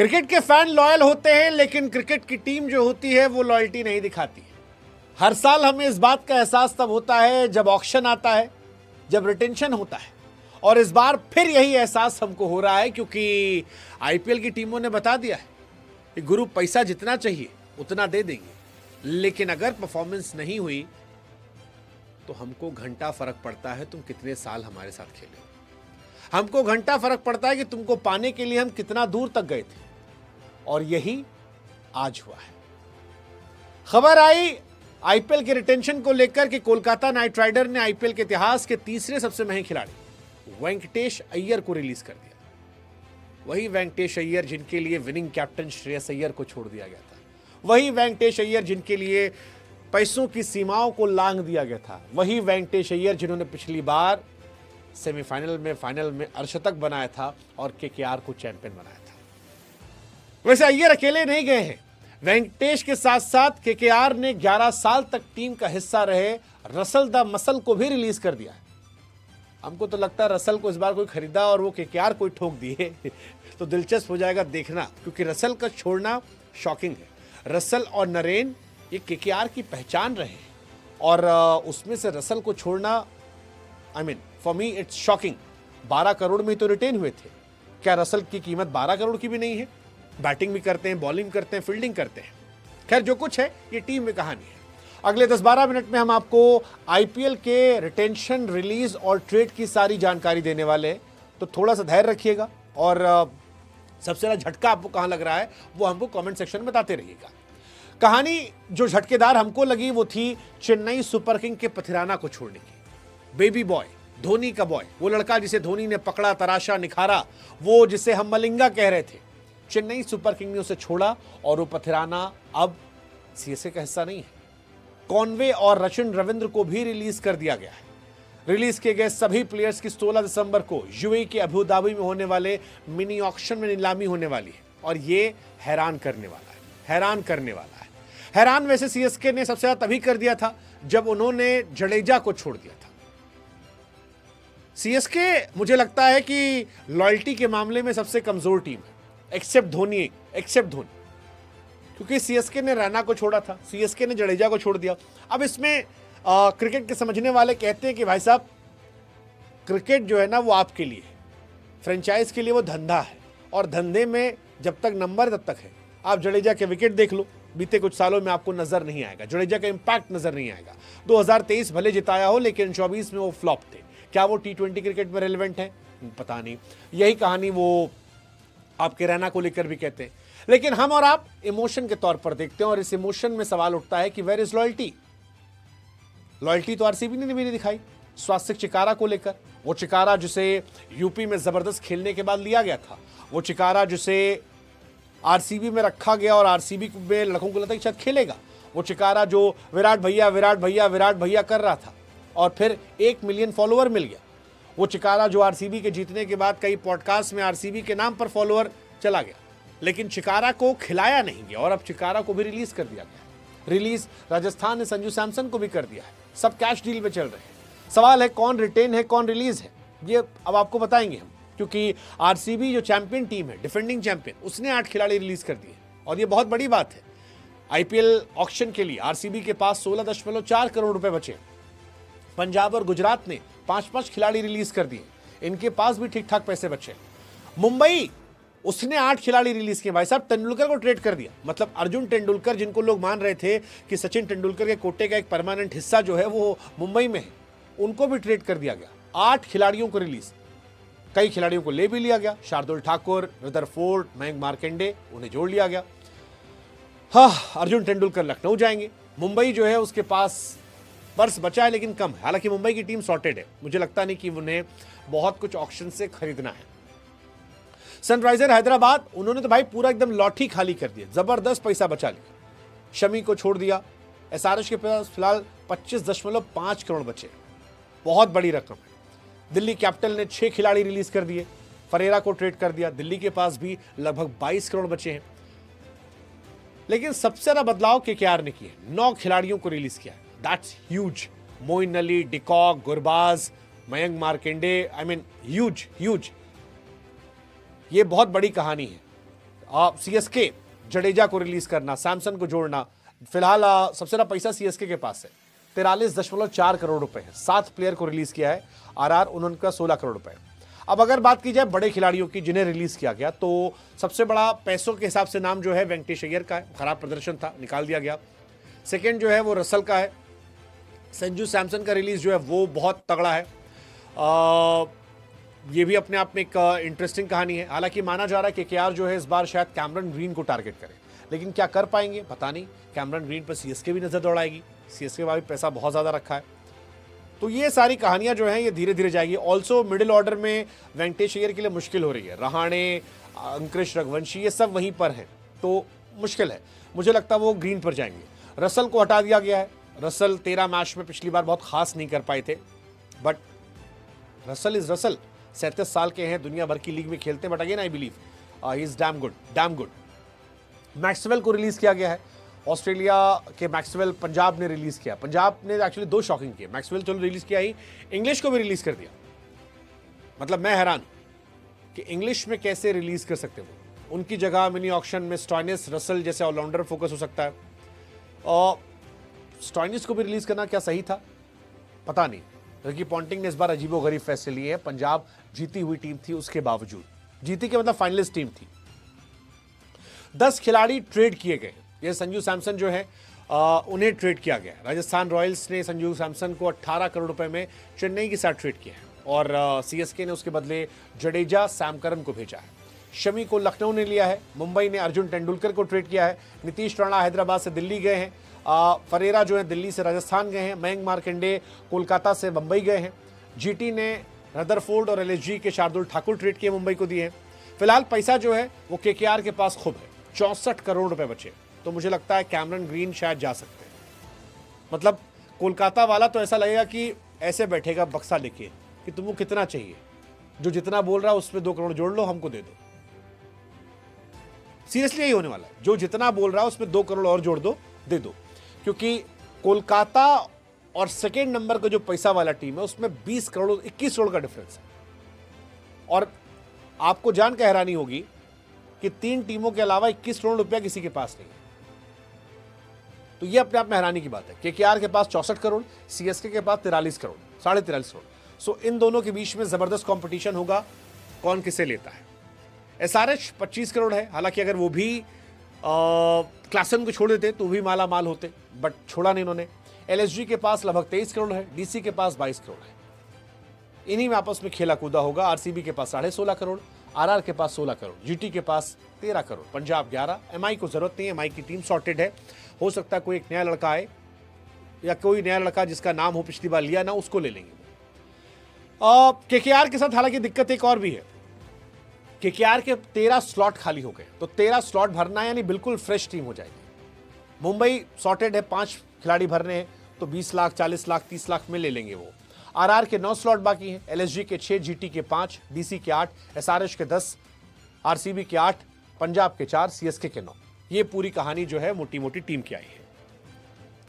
Cricket के fan loyal होते हैं, लेकिन क्रिकेट की टीम जो होती है वो लॉयल्टी नहीं दिखाती है। हर साल हमें इस बात का एहसास तब होता है जब ऑक्शन आता है, जब रिटेंशन होता है, और इस बार फिर यही एहसास हमको हो रहा है क्योंकि आईपीएल की टीमों ने बता दिया है कि गुरु पैसा जितना चाहिए उतना दे देंगे, लेकिन अगर परफॉर्मेंस नहीं हुई तो हमको घंटा फर्क पड़ता है तुम कितने साल हमारे साथ खेले। हमको घंटा फर्क पड़ता है कि तुमको पाने के लिए हम कितना दूर तक गए थे, और यही आज हुआ है। खबर आई आईपीएल के रिटेंशन को लेकर कि कोलकाता नाइट राइडर ने आईपीएल के इतिहास के तीसरे सबसे महंगे खिलाड़ी वेंकटेश अय्यर को रिलीज कर दिया। वही वेंकटेश अय्यर जिनके लिए विनिंग कैप्टन श्रेयस अय्यर को छोड़ दिया गया था, वही वेंकटेश अय्यर जिनके लिए पैसों की सीमाओं को लांघ दिया गया था, वही वेंकटेश अय्यर जिन्होंने पिछली बार सेमीफाइनल में फाइनल में अर्धशतक बनाया था और केकेआर को चैंपियन बनाया था। वैसे अय्यर अकेले नहीं गए हैं, वेंकटेश के साथ साथ केकेआर ने 11 साल तक टीम का हिस्सा रहे रसल द मसल को भी रिलीज कर दिया है। हमको तो लगता है रसल को इस बार कोई खरीदा और वो केकेआर कोई ठोक दिए तो दिलचस्प हो जाएगा देखना, क्योंकि रसल का छोड़ना शॉकिंग है। रसल और नरेन ये केकेआर की पहचान रहे हैं, और उसमें से रसल को छोड़ना, I mean for me it's shocking. 12 crore में तो रिटेन हुए थे, क्या रसल की कीमत 12 करोड़ की भी नहीं है? बैटिंग भी करते हैं, बॉलिंग करते हैं, फील्डिंग करते हैं। खैर जो कुछ है ये टीम में कहानी है। अगले 10-12 मिनट में हम आपको आईपीएल के रिटेंशन, रिलीज और ट्रेड की सारी जानकारी देने वाले हैं, तो थोड़ा सा धैर्य रखिएगा, और सबसे ज्यादा झटका आपको कहां लग रहा है वो हमको कमेंट सेक्शन में बताते रहिएगा। कहानी जो झटकेदार हमको लगी वो थी चेन्नई सुपर किंग के पथिराना को छोड़ने की। बेबी बॉय, धोनी का बॉय, वो लड़का जिसे धोनी ने पकड़ा, तराशा, निखारा, वो जिसे हम मलिंगा कह रहे थे, चेन्नई सुपर किंग ने उसे छोड़ा, और वो पथिराना अब सीएसके का हिस्सा नहीं है। कॉनवे और रचिन रविंद्र को भी रिलीज कर दिया गया है। रिलीज किए गए सभी प्लेयर्स की 16 दिसंबर को यूएई के अबू धाबी में होने वाले मिनी ऑक्शन में नीलामी होने वाली है, और ये हैरान करने वाला है, हैरान करने वाला है। हैरान वैसे सीएसके ने सबसे ज्यादा तभी कर दिया था जब उन्होंने जडेजा को छोड़ दिया था। सीएसके मुझे लगता है कि लॉयल्टी के मामले में सबसे कमजोर टीम है, एक्सेप्ट धोनी, क्योंकि सीएसके ने रैना को छोड़ा था, सीएसके ने जडेजा को छोड़ दिया। अब इसमें क्रिकेट के समझने वाले कहते हैं कि भाई साहब क्रिकेट जो है ना वो आपके लिए, फ्रेंचाइज के लिए वो धंधा है, और धंधे में जब तक नंबर तब तक है। आप जडेजा के विकेट देख लो, बीते कुछ सालों में आपको नजर नहीं आएगा, जडेजा का इंपैक्ट नजर नहीं आएगा। 2023 भले जिताया हो, लेकिन 24 में वो फ्लॉप थे। क्या वो टी20 क्रिकेट में रेलेवेंट है? पता नहीं। यही कहानी वो आपके रैना को लेकर भी कहते हैं, लेकिन हम और आप इमोशन के तौर पर देखते हैं, और इस इमोशन में सवाल उठता है कि वेयर इज लॉयल्टी। लॉयल्टी तो आरसीबी ने भी नहीं दिखाई स्वास्तिक चिकारा को लेकर। वो चिकारा जिसे यूपी में जबरदस्त खेलने के बाद लिया गया था, वो चिकारा जिसे आरसीबी में रखा गया और आरसीबी में लड़कों को लगता है कि शायद खेलेगा, वो चिकारा जो विराट भैया विराट भैया विराट भैया कर रहा था और फिर 1 मिलियन फॉलोअर मिल गया, वो चिकारा जो आरसीबी के जीतने के बाद कई पॉडकास्ट में आरसीबी के नाम पर फॉलोअर चला गया, लेकिन चिकारा को खिलाया नहीं गया, और अब चिकारा को भी रिलीज कर दिया गया। रिलीज राजस्थान ने संजू सैमसन को भी कर दिया है, सब कैश डील में चल रहे हैं। सवाल है कौन रिटेन है, कौन रिलीज है, ये अब आपको बताएंगे हम, क्योंकि आरसीबी जो चैंपियन टीम है, डिफेंडिंग चैंपियन, उसने 8 खिलाड़ी रिलीज कर दिए, और ये बहुत बड़ी बात है। आईपीएल ऑक्शन के लिए आरसीबी के पास 16.4 करोड़ रुपए बचे। पंजाब और गुजरात ने 5-5 खिलाड़ी रिलीज कर दिए, इनके पास भी ठीक ठाक पैसे बचे। मुंबई, उसने 8 खिलाड़ी रिलीज किए। भाई साहब तेंदुलकर को ट्रेड कर दिया, मतलब अर्जुन तेंदुलकर, जिनको लोग मान रहे थे कि सचिन तेंदुलकर के कोटे का एक परमानेंट हिस्सा जो है वो मुंबई में है, उनको भी ट्रेड कर दिया गया। 8 खिलाड़ियों को रिलीज, कई खिलाड़ियों को ले भी लिया गया, शार्दुल ठाकुर, रदरफोर्ड, मयंक मार्कंडे, उन्हें जोड़ लिया गया। हाँ, अर्जुन तेंदुलकर लखनऊ जाएंगे। मुंबई जो है उसके पास पर्स बचा है, लेकिन कम है। हालांकि मुंबई की टीम सॉर्टेड है, मुझे लगता नहीं कि उन्हें बहुत कुछ ऑक्शन से खरीदना है। सनराइजर हैदराबाद, उन्होंने तो भाई पूरा एकदम लॉटरी खाली कर दिया, जबरदस्त पैसा बचा लिया। शमी को छोड़ दिया। एसआरएच के पास फिलहाल 25.5 करोड़ बचे, बहुत बड़ी रकम है। दिल्ली कैपिटल ने 6 खिलाड़ी रिलीज कर दिए, फरेरा को ट्रेड कर दिया, दिल्ली के पास भी लगभग 22 करोड़ बचे हैं। लेकिन सबसे ज्यादा बदलाव केकेआर ने किए, 9 खिलाड़ियों को रिलीज किया, that's huge. Moeen Ali, de Kock, Gurbaz, Mayank Markande, I mean huge. ये बहुत बड़ी कहानी है। सीएसके जडेजा को रिलीज करना, सैमसन को जोड़ना, फिलहाल सबसे ज्यादा पैसा सीएसके के पास है, 43.4 करोड़ रुपए है। 7 प्लेयर को रिलीज किया है आरआर, उनका 16 करोड़ रुपए। अब अगर बात की जाए बड़े खिलाड़ियों की जिन्हें रिलीज किया गया, तो सबसे बड़ा पैसों के हिसाब से नाम जो है वेंकटेश अय्यर का है, खराब प्रदर्शन था, निकाल दिया गया। सेकेंड जो है वो रसल का है। संजू सैमसन का रिलीज जो है वो बहुत तगड़ा है। ये भी अपने आप में एक इंटरेस्टिंग कहानी है। हालांकि माना जा रहा है कि केकेआर जो है इस बार शायद कैमरन ग्रीन को टारगेट करे, लेकिन क्या कर पाएंगे पता नहीं। कैमरन ग्रीन पर सीएसके भी नजर दौड़ाएगी, सीएसके का भी पैसा बहुत ज्यादा रखा है। तो ये सारी कहानियां जो हैं ये धीरे धीरे जाएगी। ऑल्सो मिडिल ऑर्डर में वेंकटेश अय्यर के लिए मुश्किल हो रही है। रहाणे, अंकुश रघुवंशी, ये सब वहीं पर हैं, तो मुश्किल है। मुझे लगता है वो ग्रीन पर जाएंगे। रसल को हटा दिया गया है। रसल 13 मैच में पिछली बार बहुत खास नहीं कर पाए थे, बट रसल इज रसल, 37 साल के हैं, दुनिया भर की लीग में खेलते हैं, but again I believe he is damn good. Maxwell को रिलीज किया गया है। ऑस्ट्रेलिया के मैक्सवेल पंजाब ने रिलीज किया। पंजाब ने एक्चुअली 2 शॉकिंग किए। मैक्सवेल चलो रिलीज किया ही, इंग्लिश को भी रिलीज कर दिया। मतलब मैं हैरान कि इंग्लिश में कैसे रिलीज कर सकते वो। उनकी जगह मिनी ऑक्शन में स्टॉइनिस, रसल जैसे ऑलराउंडर फोकस हो सकता है। और स्टॉइनिस को भी रिलीज करना क्या सही था पता नहीं। रिकी पॉन्टिंग ने इस बार अजीबोगरीब फैसले लिए हैं। पंजाब जीती हुई टीम थी, उसके बावजूद जीती के मतलब फाइनलिस्ट टीम थी। 10 खिलाड़ी ट्रेड किए गए। ये संजू सैमसन जो है उन्हें ट्रेड किया गया। राजस्थान रॉयल्स ने संजू सैमसन को 18 करोड़ रुपए में चेन्नई के साथ ट्रेड किया है, और सीएसके ने उसके बदले जडेजा, सैम करन को भेजा है। शमी को लखनऊ ने लिया है। मुंबई ने अर्जुन तेंदुलकर को ट्रेड किया है। नीतीश राणा हैदराबाद से दिल्ली गए हैं। फरेरा जो है दिल्ली से राजस्थान गए हैं। मयंक मार्कंडे कोलकाता से मुंबई गए हैं। जीटी ने रदरफोर्ड और एलएसजी के शार्दुल ठाकुर ट्रेड किए, मुंबई को दिए हैं। फिलहाल पैसा जो है वो केकेआर के पास खूब है, 64 करोड़ रुपए बचे। तो मुझे लगता है कैमरन ग्रीन शायद जा सकते हैं। मतलब कोलकाता वाला तो ऐसा लगेगा कि ऐसे बैठेगा बक्सा लेके कि तुमको कितना चाहिए, जो जितना बोल रहा है उसमें 2 करोड़ जोड़ लो, हमको दे दो। सीरियसली यही होने वाला है, जो जितना बोल रहा है उसमें 2 करोड़ और जोड़ दो, दे दो। क्योंकि कोलकाता और सेकेंड नंबर का जो पैसा वाला टीम है उसमें 20 करोड़ 21 करोड़ का डिफरेंस है। और आपको जान के हैरानी होगी कि 3 टीमों के अलावा 21 करोड़ रुपया किसी के पास नहीं है। तो ये अपने आप में हैरानी की बात है। केकेआर के पास 64 करोड़, सीएसके के पास 43 करोड़, 43.5 करोड़। सो इन दोनों के बीच में जबरदस्त कंपटीशन होगा, कौन किसे लेता है। एसआरएच 25 करोड़ है। हालांकि अगर वो भी क्लासन को छोड़ देते तो भी माला माल होते, बट छोड़ा नहीं उन्होंने। एलएसजी के पास लगभग 23 करोड़ है। डीसी के पास 22 करोड़ है। इन्हीं में आपस में खेला कूदा होगा। आरसीबी के पास 16.5 करोड़, आरआर के पास 16 करोड़, जीटी के पास 13 करोड़, पंजाब 11। एमआई को जरूरत नहीं है, एमआई की टीम सॉर्टेड है। हो सकता है कोई एक नया लड़का आए, या कोई नया लड़का जिसका नाम हो पिछली बार लिया ना, उसको ले लेंगे। केकेआर के साथ हालांकि दिक्कत एक और भी है। केकेआर के 13 स्लॉट खाली हो गए, तो 13 स्लॉट भरना यानी बिल्कुल फ्रेश टीम हो जाएगी। मुंबई सॉर्टेड है, 5 खिलाड़ी भरने हैं, तो 20 लाख, 40 लाख, 30 लाख में ले लेंगे वो। आरआर के 9 स्लॉट बाकी हैं। एलएसजी के 6, जीटी के 5, डीसी के 8, एसआरएच के 10, आरसीबी के 8, पंजाब के 4, सीएसके के 9। ये पूरी कहानी जो है मोटी मोटी टीम की आई है।